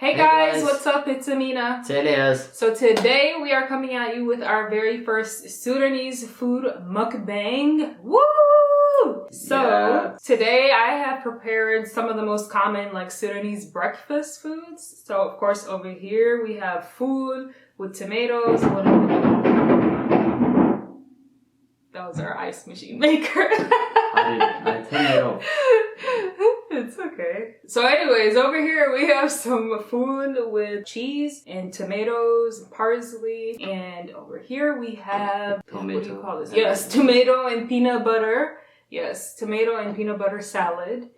Hey guys, what's up? It's Amena. It's Elias. So today we are coming at you with our very first Sudanese food mukbang. Woo! So today I have prepared some of the most common Sudanese breakfast foods. So of course over here we have food with tomatoes. That was our ice machine maker. I turn it off. It's okay. So anyways, over here we have some food with cheese and tomatoes and parsley. And over here we have, tomato. What do you call this? Yes, tomato and peanut butter. Yes, tomato and peanut butter salad.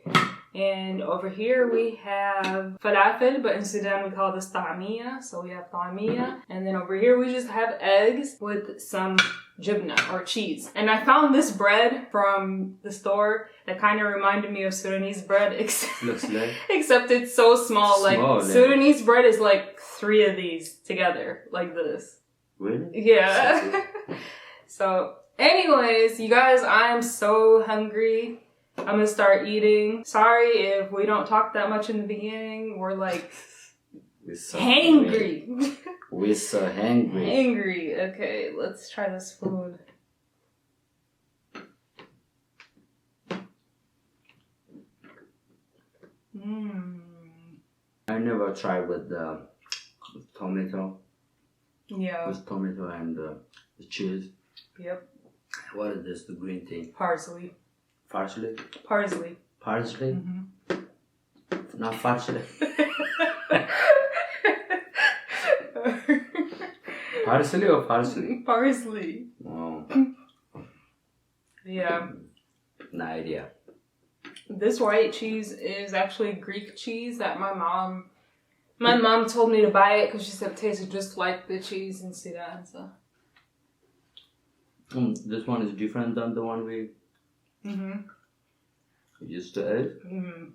And over here we have falafel, but in Sudan we call this ta'amiyya. So we have ta'amiyya. And then over here we just have eggs with some jibna or cheese. And I found this bread from the store that kind of reminded me of Sudanese bread, except it's so small. Sudanese bread is like 3 of these together, like this. Really? Yeah. So anyways, you guys, I am so hungry. I'm gonna start eating. Sorry if we don't talk that much in the beginning. We're so hangry. We're so hangry. Hangry. Okay, let's try this food. I never tried with tomato. Yeah. With tomato and the cheese. Yep. What is this? The green thing? Parsley. Parsley? Parsley. Parsley? Mm-hmm. Not parsley. Parsley or parsley? Parsley. Oh. Yeah. No idea. This white cheese is actually Greek cheese that my mom told me to buy it because she said it tasted just like the cheese in Sudan. So. This one is different than the one we used to eat. Mm-hmm.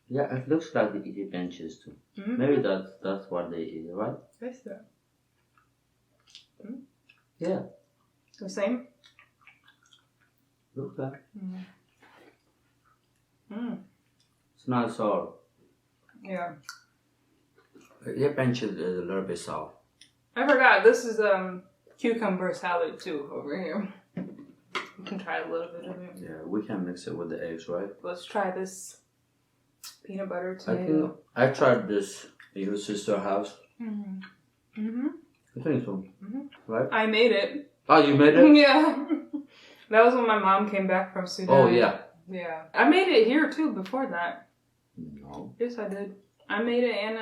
Yeah, it looks like they eat benches too. Mm-hmm. Maybe that's what they eat, right? Yes, sir. Mm-hmm. Yeah. The same? Looks like. Mm-hmm. Mm. It's not sour. Yeah. Yeah, benches is a little bit sour. I forgot, this is cucumber salad too over here. You can try a little bit of it. Yeah, we can mix it with the eggs, right? Let's try this peanut butter tomato. I tried this at your sister's house. Mm-hmm. Mm-hmm. I think so. Mm-hmm. Right? I made it. Oh, you made it? Yeah. That was when my mom came back from Sudan. Oh, yeah. Yeah. I made it here too before that. No. Yes, I did. I made it and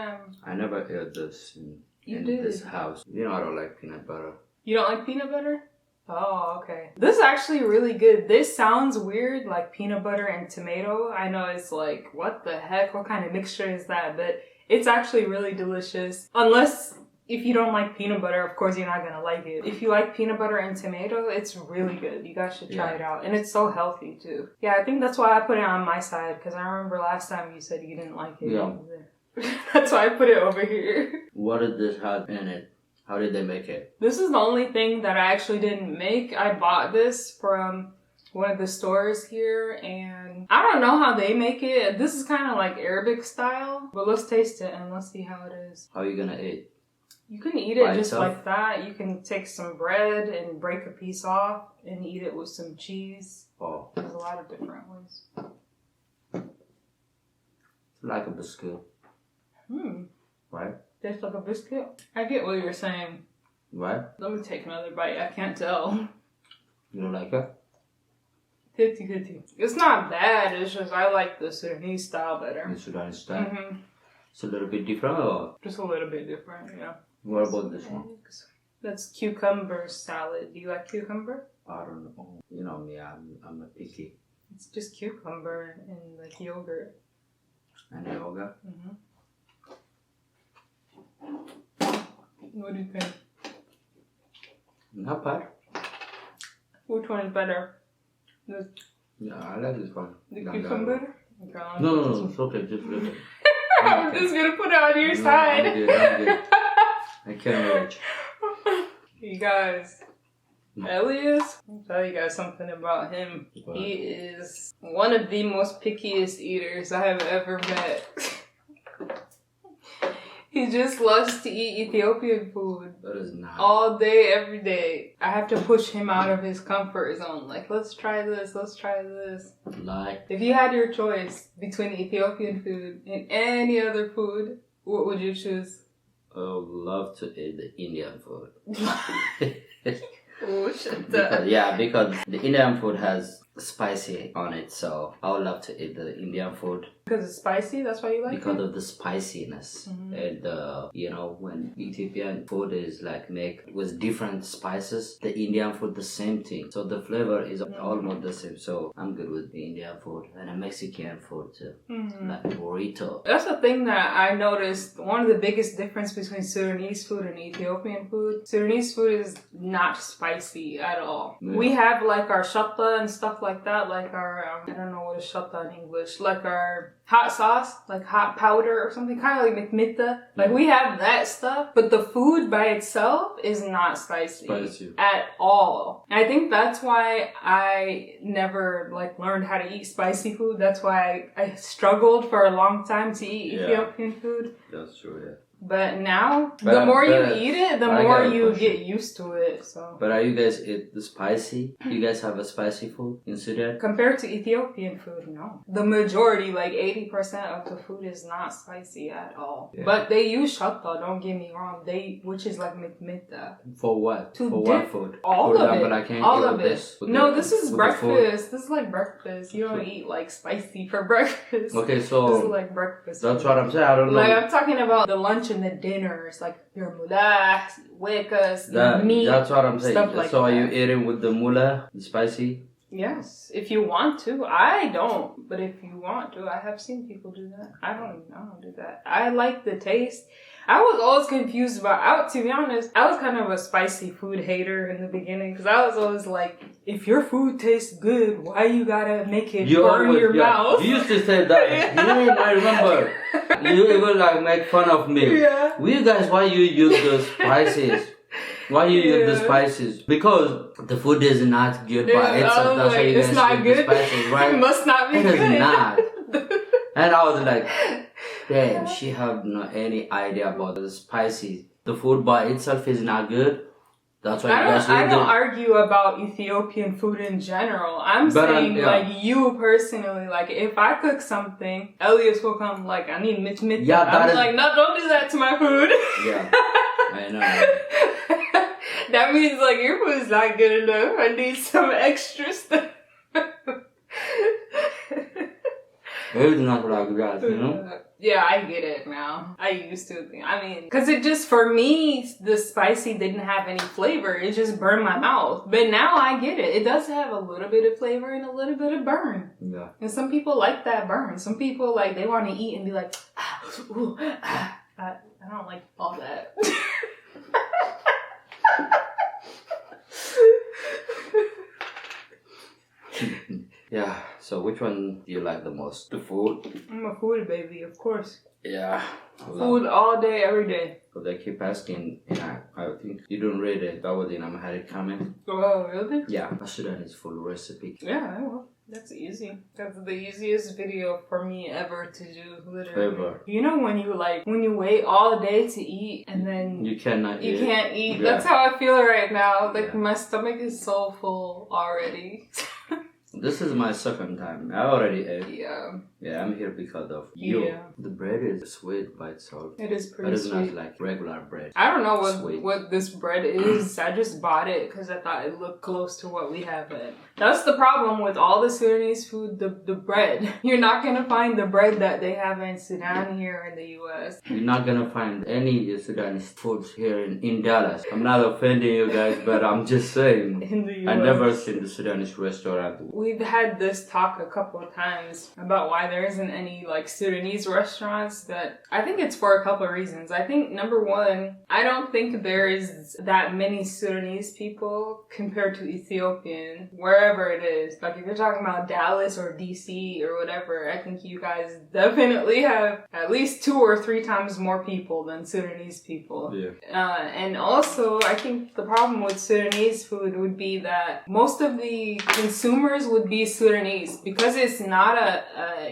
I never ate this in did. this house. You know I don't like peanut butter. You don't like peanut butter? Oh, okay. This is actually really good. This sounds weird, like peanut butter and tomato. I know it's like, what the heck? What kind of mixture is that? But it's actually really delicious. Unless, if you don't like peanut butter, of course you're not going to like it. If you like peanut butter and tomato, it's really good. You guys should try it out. And it's so healthy too. Yeah, I think that's why I put it on my side. Because I remember last time you said you didn't like it. Yeah. That's why I put it over here. What did this have in it? How did they make it? This is the only thing that I actually didn't make. I bought this from one of the stores here, and I don't know how they make it. This is kind of like Arabic style, but let's taste it and let's see how it is. How are you gonna eat? You can eat it By just itself? like that. You can take some bread and break a piece off and eat it with some cheese. Oh. There's a lot of different ways. It's like a biscuit. Right? Tastes like a biscuit? I get what you're saying. Right? Let me take another bite. I can't tell. You don't like it? 50-50. It's not bad. It's just I like the Sudanese style better. The Sudanese style? Mm-hmm. It's a little bit different or? Just a little bit different, yeah. What about this one? That's cucumber salad. Do you like cucumber? I don't know. You know me, I'm a picky. It's just cucumber and like yogurt. And yogurt? Mm-hmm. What do you think? Not bad. Which one is better? Yeah, I like this one. The cucumber? No, it's okay. Just leave it. I'm just gonna put it on your side. I'm good. I can't reach. You guys, Elias, I'll tell you guys something about him. What? He is one of the most pickiest eaters I have ever met. He just loves to eat Ethiopian food. That is not. All day, every day. I have to push him out of his comfort zone. Like, let's try this, let's try this. Like, if you had your choice between Ethiopian food and any other food, what would you choose? I would love to eat the Indian food. Oh, shit. Because the Indian food has spicy on it, so I would love to eat the Indian food. Because it's spicy? That's why you like because it? of the spiciness. And when Ethiopian food is like made with different spices, the Indian food the same thing, so the flavor is almost the same. So I'm good with the Indian food and the Mexican food too, like burrito. That's the thing that I noticed. One of the biggest difference between Sudanese food and Ethiopian food. Sudanese food is not spicy at all. We have like our shatta and stuff like that, like our I don't know what is shatta in English, like our hot sauce, like hot powder or something, kind of like mitmita. Like we have that stuff, but the food by itself is not spicy at all. And I think that's why I never like learned how to eat spicy food. That's why I struggled for a long time to eat Ethiopian food. That's true, yeah. But now, the more you eat it, the more you get used to it. So. But are you guys eat the spicy? You guys have a spicy food in Sudan? Compared to Ethiopian food, no. The majority, like 80% of the food is not spicy at all. Yeah. But they use shatta, don't get me wrong. Which is like mitmita. For what? For what food? All For of example, it. I can't all eat of it. This no, this is breakfast. This is like breakfast. You don't eat like spicy for breakfast. Okay, so this is like breakfast. That's what I'm saying. I don't know. Like I'm talking about the lunch and the dinners, like your mullah, wekas, meat. That's what I'm saying. Stuff like so that. Are you eating with the mullah, the spicy? Yes, if you want to. I don't, but if you want to, I have seen people do that. I don't do that. I like the taste. I was always confused about, to be honest, I was kind of a spicy food hater in the beginning, because I was always like, if your food tastes good, why you gotta make it burn your mouth? You used to say that. I remember. You even like make fun of me. Yeah. You guys, why you use the spices? Why you use the spices? Because the food is not good by itself. That's why you guys it's not use good. The spices, right? It must not be good. It is not. And I was like, damn, she have no any idea about the spices. The food by itself is not good. That's why I don't argue about Ethiopian food in general. I'm saying like you personally, like if I cook something, Elias will come like, I need mitmita. Yeah, I'm like, no, don't do that to my food. Yeah, I know. That means like your food's not good enough. I need some extra stuff. It's not like that, you know? Yeah, I get it now. I used to. I mean, because it just, for me, the spicy didn't have any flavor. It just burned my mouth. But now I get it. It does have a little bit of flavor and a little bit of burn. Yeah. And some people like that burn. Some people, like, they want to eat and be like, ooh, I don't like all that. Yeah, so which one do you like the most? The food? I'm a food baby, of course. Yeah. Food all day, every day. So they keep asking, I think you don't read it. That was in AMHARIC comment. Oh, really? Yeah. Sudanese full recipe. Yeah, well, that's easy. That's the easiest video for me ever to do, literally. Ever. You know when you wait all day to eat and then you can't eat. Yeah. That's how I feel right now. Like my stomach is so full already. This is my second time. I already ate. Yeah. Yeah, I'm here because of you. Yeah. The bread is sweet by itself. It is pretty but it's sweet. not like regular bread. I don't know what this bread is. I just bought it because I thought it looked close to what we have. But that's the problem with all the Sudanese food, the bread. You're not going to find the bread that they have in Sudan here in the U.S. You're not going to find any Sudanese foods here in Dallas. I'm not offending you guys, but I'm just saying. In the U.S. I've never seen the Sudanese restaurant. We've had this talk a couple of times about why there isn't any like Sudanese restaurants. That I think it's for a couple of reasons. I think number one, I don't think there is that many Sudanese people compared to Ethiopian, wherever it is. Like if you're talking about Dallas or DC or whatever, I think you guys definitely have at least 2 or 3 times more people than Sudanese people. Yeah. And also, I think the problem with Sudanese food would be that most of the consumers would be Sudanese because it's not a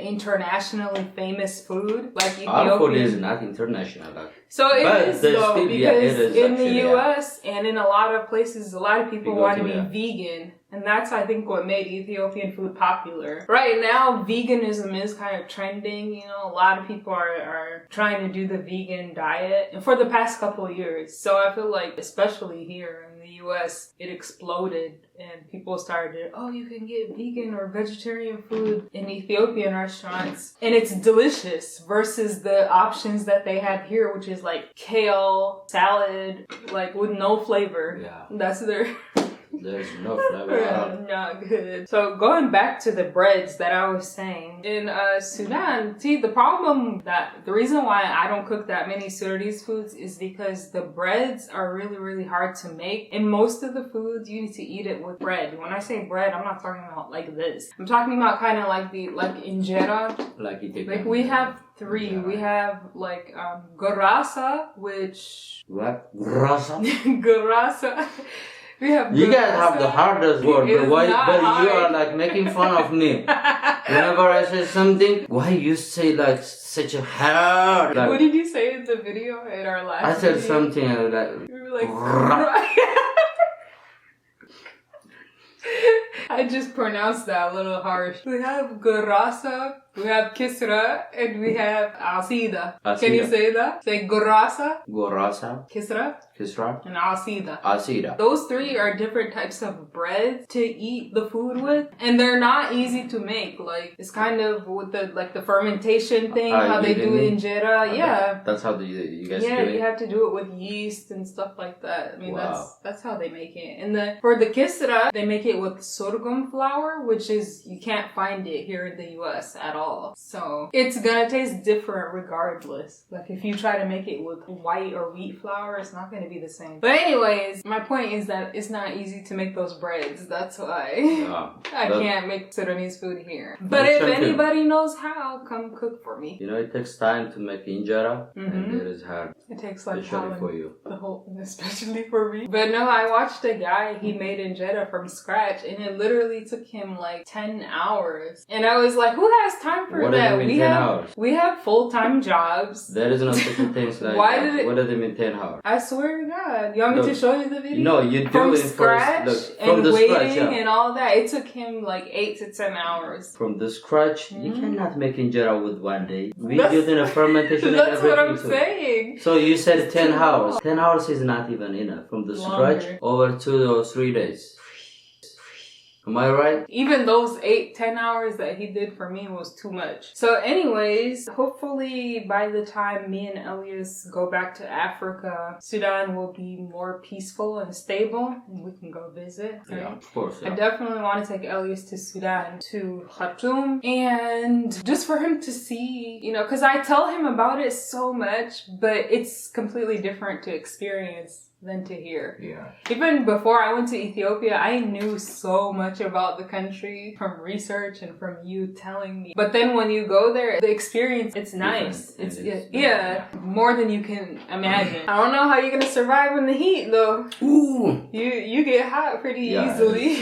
internationally famous food like Ethiopian. Our food is not international. So it is though, because in the US and in a lot of places, a lot of people want to be vegan. And that's, I think, what made Ethiopian food popular. Right now, veganism is kind of trending. You know, a lot of people are trying to do the vegan diet and for the past couple of years. So I feel like, especially here in the US, it exploded and people started, oh, you can get vegan or vegetarian food in Ethiopian restaurants. And it's delicious versus the options that they have here, which is like kale, salad, like with no flavor. Yeah. That's their... There's no flavor. Not good. So going back to the breads that I was saying, in Sudan, see the reason why I don't cook that many Sudanese foods is because the breads are really, really hard to make. And most of the foods, you need to eat it with bread. When I say bread, I'm not talking about like this. I'm talking about kind of like injera. Like we have three. We have like garasa, which... What? Garasa? Garasa. You guys have the hardest word, but you are like making fun of me. Whenever I say something, why you say like such a hard? Like, what did you say in the video in our last? I said video? something like. You were like. I just pronounced that a little harsh. We have garasa, we have kisra, and we have asida. Can you say that? Say garasa. Garasa. Kisra. Kisra. And asida. Asida. Those three are different types of bread to eat the food with, and they're not easy to make. Like it's kind of with the fermentation thing, how they do injera. Yeah. That's how you guys do it. Yeah, you have to do it with yeast and stuff like that. I mean, that's how they make it. And for the kisra, they make it with sorghum flour, which is you can't find it here in the US at all. So it's gonna taste different regardless. Like if you try to make it with white or wheat flour, it's not gonna be the same. But anyways, my point is that it's not easy to make those breads. That's why I can't make Sudanese food here. But if anybody knows how, come cook for me. You know, it takes time to make injera, and it is hard. It takes like especially for you. Especially for me. But no, I watched a guy, he made injera from scratch, and it literally took him like 10 hours. And I was like, who has time for that? We have full-time jobs. There is no such thing like what does it mean 10 hours? I swear to God. You want me to show you the video? No, you do from it scratch first, and waiting and all that. It took him like 8 to 10 hours. From the scratch, you cannot make injera with one day. We do the fermentation. That's what I'm saying. So you said 10 hours. 10 hours is not even enough. From the scratch, over 2 or 3 days. Am I right? Even those 8-10 hours that he did for me was too much. So anyways, hopefully by the time me and Elias go back to Africa, Sudan will be more peaceful and stable and we can go visit. Right? Yeah, of course. Yeah. I definitely want to take Elias to Sudan, to Khartoum, and just for him to see, you know, because I tell him about it so much, but it's completely different to experience than to hear. Yeah. Even before I went to Ethiopia, I knew so much about the country from research and from you telling me. But then when you go there, the experience, it's nice. It's more than you can imagine. I don't know how you're gonna survive in the heat though. Ooh. You get hot pretty easily.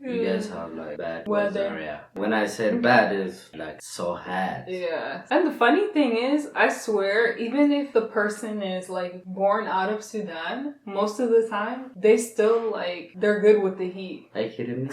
You guys have like bad weather. Yeah. When I said bad, it's like so hot. Yeah. And the funny thing is, I swear, even if the person is like born out of Sudan, most of the time, they still like, they're good with the heat. Are you kidding me?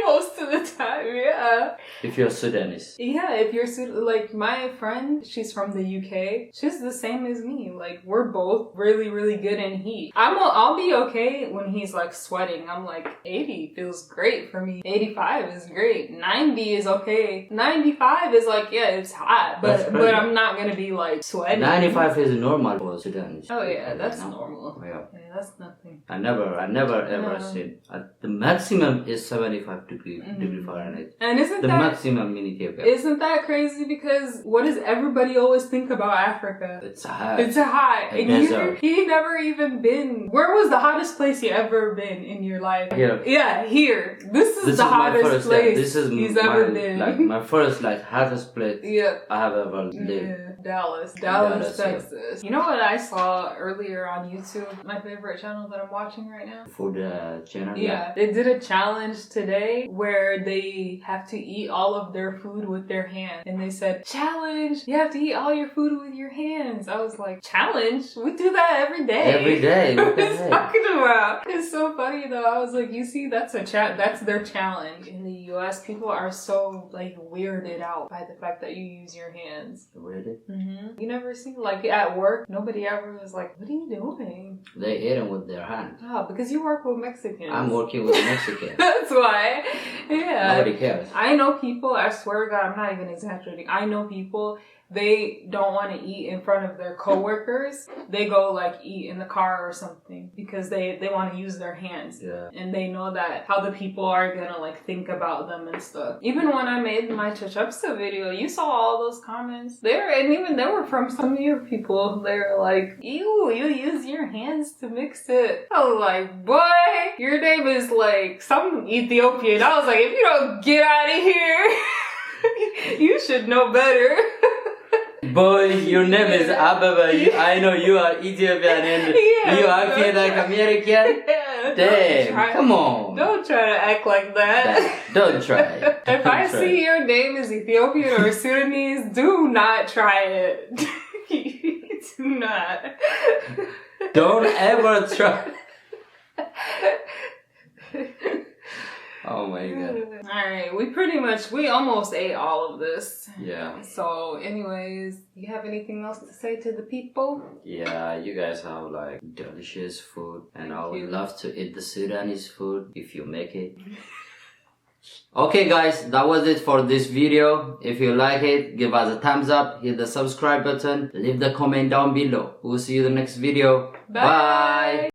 Most of the time, yeah. If you're Sudanese. Yeah, if you're like my friend, she's from the UK. She's the same as me. Like we're both really, really good in heat. I'll be okay when he's like sweating. I'm like 80 feels great for me. 85 is great. 90 is okay. 95 is like it's hot, but I'm not gonna be like sweating. 95 is normal for Sudanese. Oh yeah, that's normal. Yeah, that's nothing. I never ever seen. The maximum is 75 degree Fahrenheit. And isn't the that maximum in Ethiopia? Isn't that crazy? Because what does everybody always think about Africa? It's hot. It's hot. And he never even been. Where was the hottest place you ever been in your life? Here. Yeah, here. This is the hottest place this is he's ever been. Like my first hottest place I have ever lived. Yeah. Dallas, Dallas, Texas. You know what I saw earlier on YouTube? My favorite channel that I'm watching right now? Food channel? Yeah. They did a challenge today where they have to eat all of their food with their hands. And they said, challenge, you have to eat all your food with your hands. I was like, challenge? We do that every day. Every day. What are you talking about? It's so funny though. I was like, you see, that's their challenge. In the US, people are so like weirded out by the fact that you use your hands. Really? You never see, like at work, nobody ever was like, what are you doing? They eat them with their hands. Oh, because you work with Mexicans. I'm working with Mexicans. That's why. Yeah. Nobody cares. I know people, I swear to God, I'm not even exaggerating. I know people, they don't want to eat in front of their coworkers. They go like eat in the car or something because they want to use their hands. Yeah. And they know that how the people are gonna like think about them and stuff. Even when I made my chachapsa video, you saw all those comments. They were from some of your people. They were like, ew, you use your hands to mix it. I was like, boy, your name is like some Ethiopian. I was like, if you don't get out of here, you should know better. Boy, your name is Ababa. I know you are Ethiopian and you acting like American. Yeah, Damn, come on. Don't try to act like that. Don't try. If I see your name is Ethiopian or Sudanese, do not try it. Do not. Don't ever try. Oh my god. Alright, we almost ate all of this. Yeah. So anyways, you have anything else to say to the people? Yeah, you guys have like delicious food and I would love to eat the Sudanese food if you make it. Okay guys, that was it for this video. If you like it, give us a thumbs up, hit the subscribe button, leave the comment down below. We'll see you in the next video. Bye.